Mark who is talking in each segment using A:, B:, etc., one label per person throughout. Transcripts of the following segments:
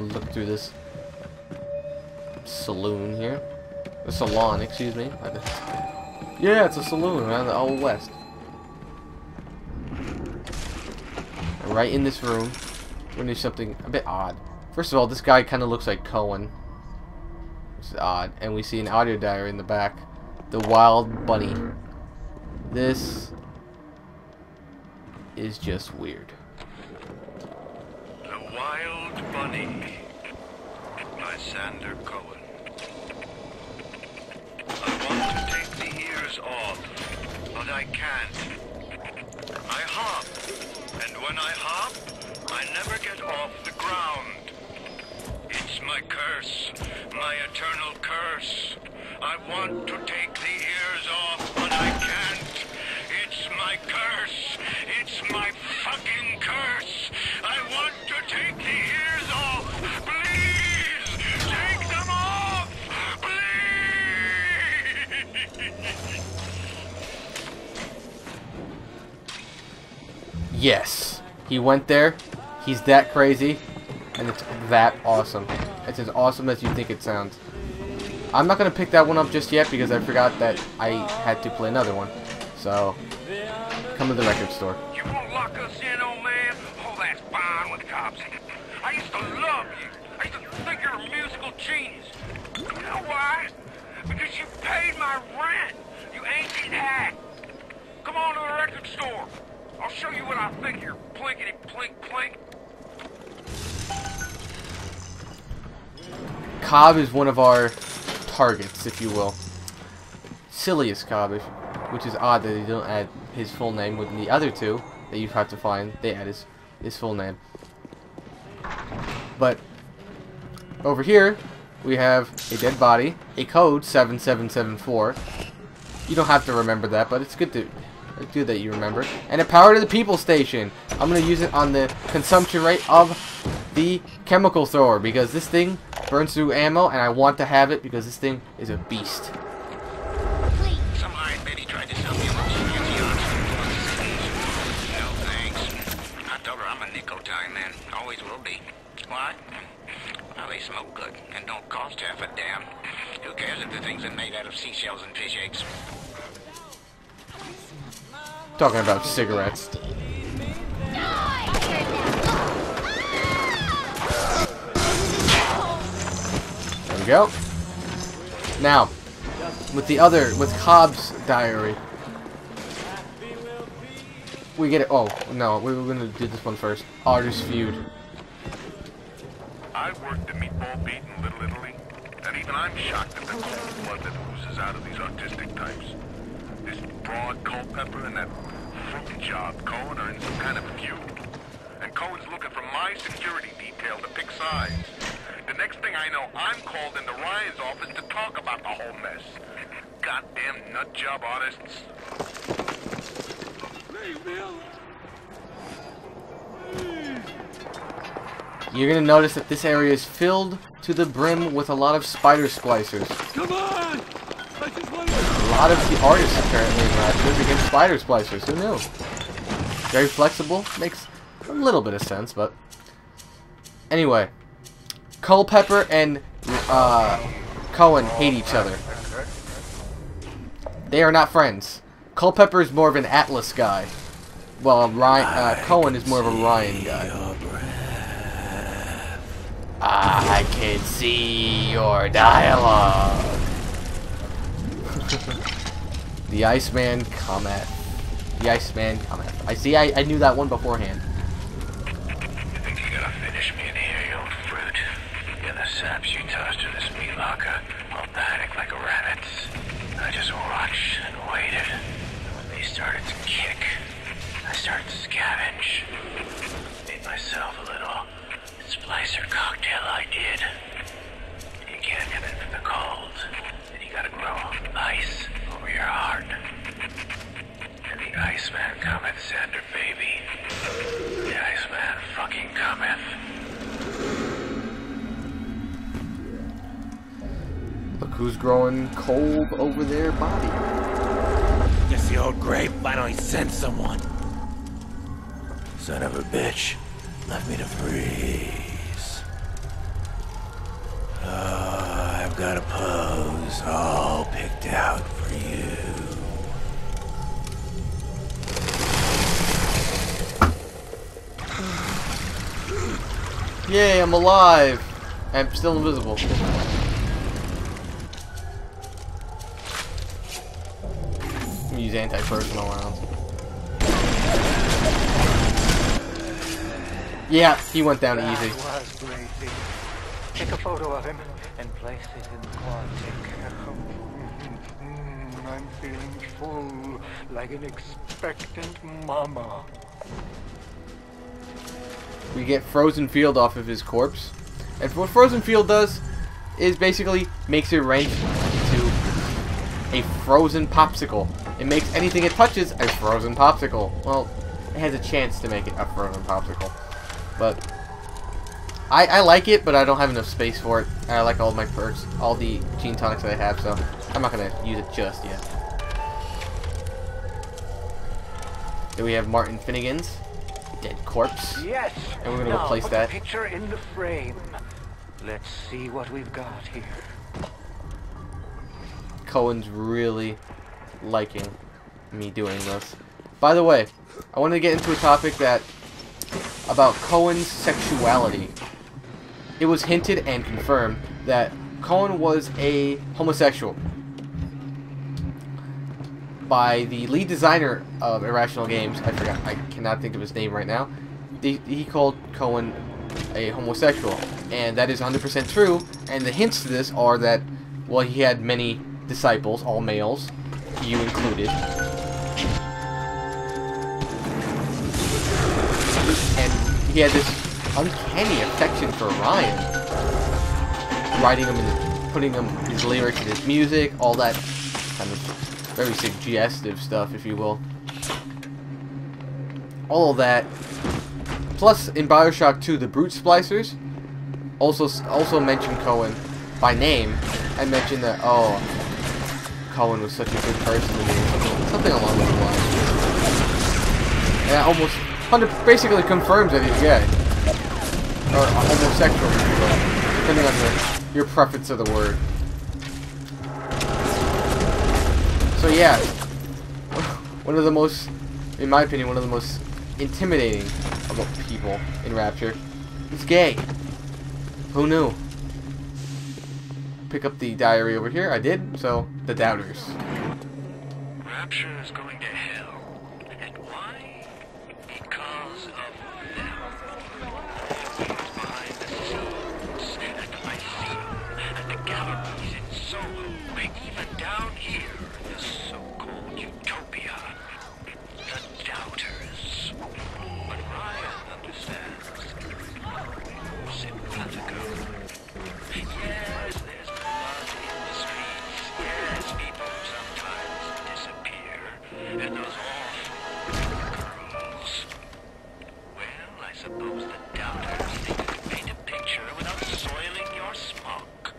A: look through this saloon here. The salon, excuse me. Yeah, it's a saloon around the Old West. And right in this room, we're gonna do something a bit odd. First of all, this guy kind of looks like Cohen. Which is odd. And we see an audio diary in the back. The Wild Bunny. This is just weird.
B: The Wild Bunny by Sander Cohen. I want to take the ears off, but I can't. I hop, and when I hop, I never get off the ground. It's my curse, my eternal curse. I want to take the ears off, but I can't. It's my curse. It's my fucking curse. I want to take the ears off. Please, take them off. Please.
A: Yes, he went there. He's that crazy, and it's that awesome. It's as awesome as you think it sounds. I'm not gonna pick that one up just yet because I forgot that I had to play another one. So, come to the record store.
B: You won't lock us in, old man? Oh, that's fine with cops. I used to love you. I used to think you're a musical genius. You know why? Because you paid my rent, you ancient hack. Come on to the record store. I'll show you what I think you're plinkety plink plink.
A: Cobb is one of our targets, if you will. Silliest Cobb, which is odd that they don't add his full name with the other two that you have to find. They add his full name. But over here we have a dead body, a code 7774. You don't have to remember that, but it's good that you remember. And a power to the people station. I'm gonna use it on the consumption rate of the chemical thrower because this thing burns through ammo, and I want to have it because this thing is a beast.
B: Some iron baby tried to sell me a bunch of fancy no thanks. I told her I'm a nicotine man. Always will be. What? Well, they smoke good and don't cost half a damn. Who cares if the things are made out of seashells and fish eggs?
A: Talking about cigarettes. There we go. Now, with Cobb's diary, we get it. Oh no, we were gonna do this one first. Artist feud.
B: I worked the meatball beat in Little Italy, and even I'm shocked at the cold blood that oozes out of these artistic types. This broad Culpepper and that fruit job Cohen are in some kind of feud. And Cohen's looking for my security detail to pick sides. The next thing I know, I'm called into Ryan's office to talk about the whole mess. Goddamn nut job artists. Hey, Bill.
A: You're gonna notice that this area is filled to the brim with a lot of spider splicers.
B: Come on! I just want to...
A: A lot of the artists apparently in Ratchet against spider splicers. Who knew? Very flexible. Makes a little bit of sense, but anyway, Culpepper and Cohen hate each other. They are not friends. Culpepper is more of an Atlas guy, while Cohen is more of a Ryan guy. I can see your dialogue. The Iceman Cometh. The Iceman Cometh. I see. I knew that one beforehand.
B: You think you're gonna finish me in here, you old fruit? You're the saps you tossed in this meat locker, all panic like a rabbit. I just watched and waited. When they started to kick, I started to scavenge. Made myself a little splicer cocktail I did. You can't come in from the cold, and you gotta grow ice over your heart. And the Iceman Cometh, Sander, baby. The Iceman fucking cometh.
A: Look who's growing cold over their body.
C: Guess the old grape finally sent someone. Son of a bitch. Left me to freeze. I've got a pose all picked out for you.
A: Yay, I'm alive! I'm still invisible. Use anti-personal rounds. Yeah, he went down easy.
B: That was great. Take a photo of him and place it in the closet. I'm feeling full, like an expectant mama.
A: We get frozen field off of his corpse. And what frozen field does is basically makes it wrench into a frozen popsicle. It makes anything it touches a frozen popsicle. Well, it has a chance to make it a frozen popsicle. But I like it, but I don't have enough space for it. And I like all of my perks, all the gene tonics that I have, so I'm not going to use it just yet. Then we have Martin Finnegan's dead corpse.
B: Yes.
A: And we're going to
B: now
A: replace
B: put
A: that.
B: the picture in the frame. Let's see what we've got here.
A: Cohen's really liking me doing this. By the way, I wanted to get into a topic about Cohen's sexuality. It was hinted and confirmed that Cohen was a homosexual by the lead designer of Irrational Games. I cannot think of his name right now. He called Cohen a homosexual, and that is 100% true. And the hints to this are that, well, he had many disciples, all males, you included, and he had this uncanny affection for Ryan, writing him and putting his lyrics in his music, all that kind of very suggestive stuff, if you will. All of that. Plus, in Bioshock 2, the Brute Splicers also mentioned Cohen by name and mentioned that, oh, Cohen was such a good person to me, something along those lines. And that almost basically confirms that he's gay, or homosexual, if you will, depending on your preference of the word. So yeah, one of the most, in my opinion, one of the most intimidating of people in Rapture is gay. Who knew? Pick up the diary over here. I did. So, the doubters.
B: Rapture is going to hell. And why? Because of them. Always behind the scenes, at the Lyceum, at the galleries in Soho, and even down here in the so-called utopia. The doubters. But Ryan understands. Simpatico. Yes, there's blood in the streets. Yes, people sometimes disappear. And those awful girls. Well, I suppose the doubters think you can paint a picture without soiling your smock.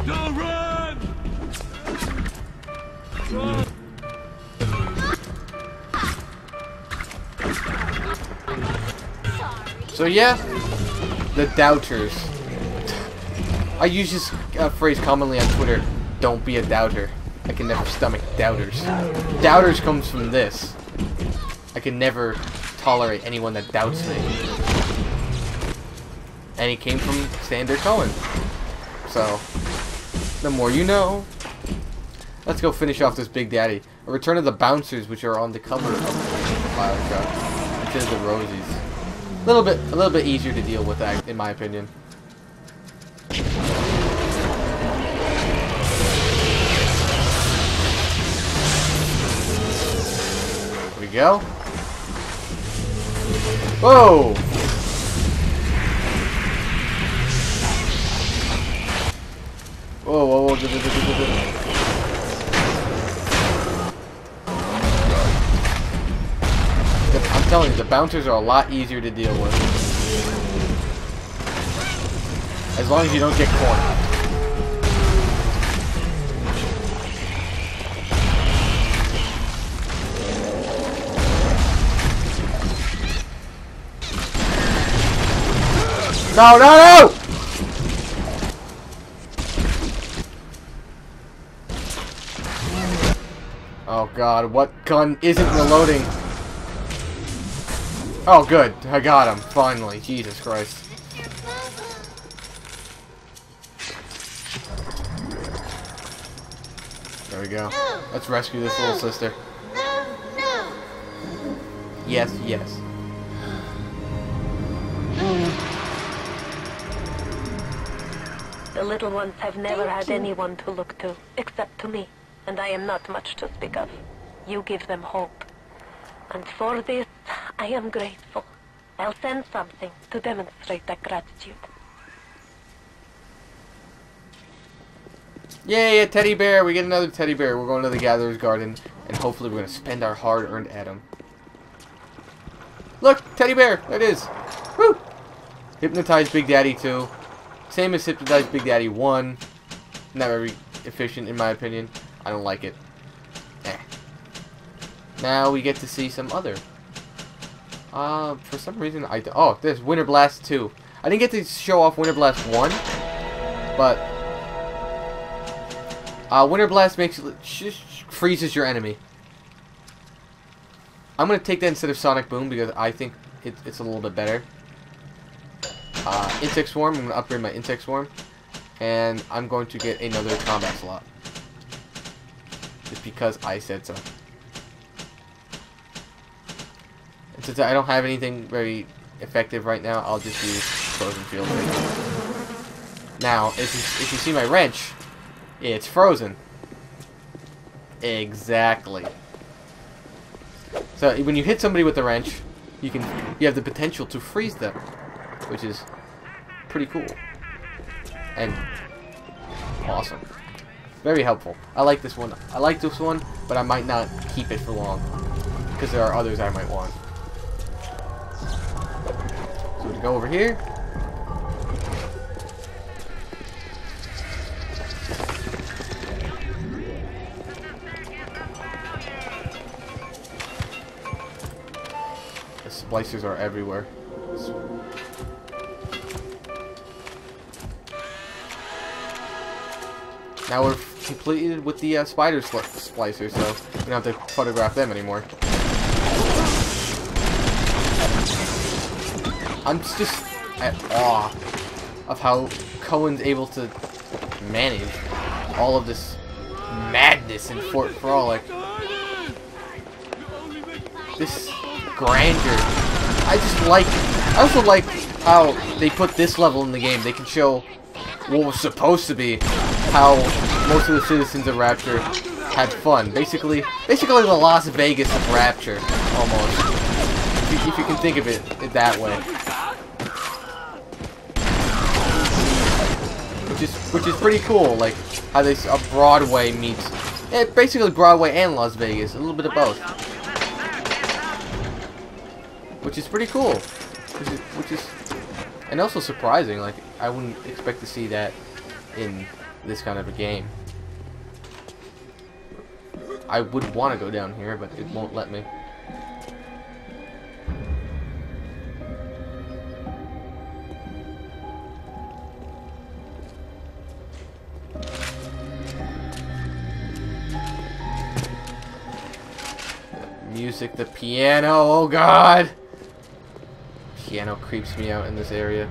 C: Don't run!
A: So yeah, the doubters. I use this phrase commonly on Twitter, don't be a doubter. I can never stomach doubters. Doubters comes from this. I can never tolerate anyone that doubts me. And he came from Sander Cohen. So, the more you know. Let's go finish off this Big Daddy. A return of the bouncers, which are on the cover of Bioshock, instead of the Rosies. A little bit easier to deal with that, in my opinion. Here we go. Whoa! Whoa, whoa, whoa. I'm telling you, the bouncers are a lot easier to deal with. As long as you don't get cornered. No, no, no! Oh god, what gun isn't reloading? Oh good, I got him, finally. Jesus Christ. There we go. Let's rescue this little sister. Yes, yes.
D: The little ones have never had anyone to look to, except to me, and I am not much to speak of. You give them hope. And for this, I am grateful. I'll send something to demonstrate that gratitude.
A: Yay, a teddy bear! We get another teddy bear. We're going to the Gatherer's Garden, and hopefully we're going to spend our hard-earned atom. Look! Teddy bear! There it is! Woo! Hypnotize Big Daddy 2. Same as Hypnotize Big Daddy 1. Not very efficient, in my opinion. I don't like it. Eh. Now we get to see some other. For some reason, oh, there's Winter Blast 2. I didn't get to show off Winter Blast 1, but Winter Blast makes freezes your enemy. I'm gonna take that instead of Sonic Boom because I think it's a little bit better. Insect Swarm. I'm gonna upgrade my Insect Swarm, and I'm going to get another combat slot just because I said so. And since I don't have anything very effective right now, I'll just use Frozen Field. Now, if you see my wrench, it's frozen. Exactly. So when you hit somebody with the wrench, you have the potential to freeze them, which is pretty cool and awesome. Very helpful. I like this one. I like this one, but I might not keep it for long because there are others I might want. So we go over here. The splicers are everywhere. Now we're completed with the spider splicers, so we don't have to photograph them anymore. I'm just at awe of how Cohen's able to manage all of this madness in Fort Frolic. This grandeur. I also like how they put this level in the game. They can show what was supposed to be how most of the citizens of Rapture had fun. Basically the Las Vegas of Rapture, almost. If you can think of it that way. Which is pretty cool, like how a Broadway meets, basically Broadway and Las Vegas, a little bit of both. Which is pretty cool. Which is and also surprising. Like I wouldn't expect to see that in this kind of a game. I would want to go down here, but it won't let me. Music, the piano, oh god! Piano creeps me out in this area.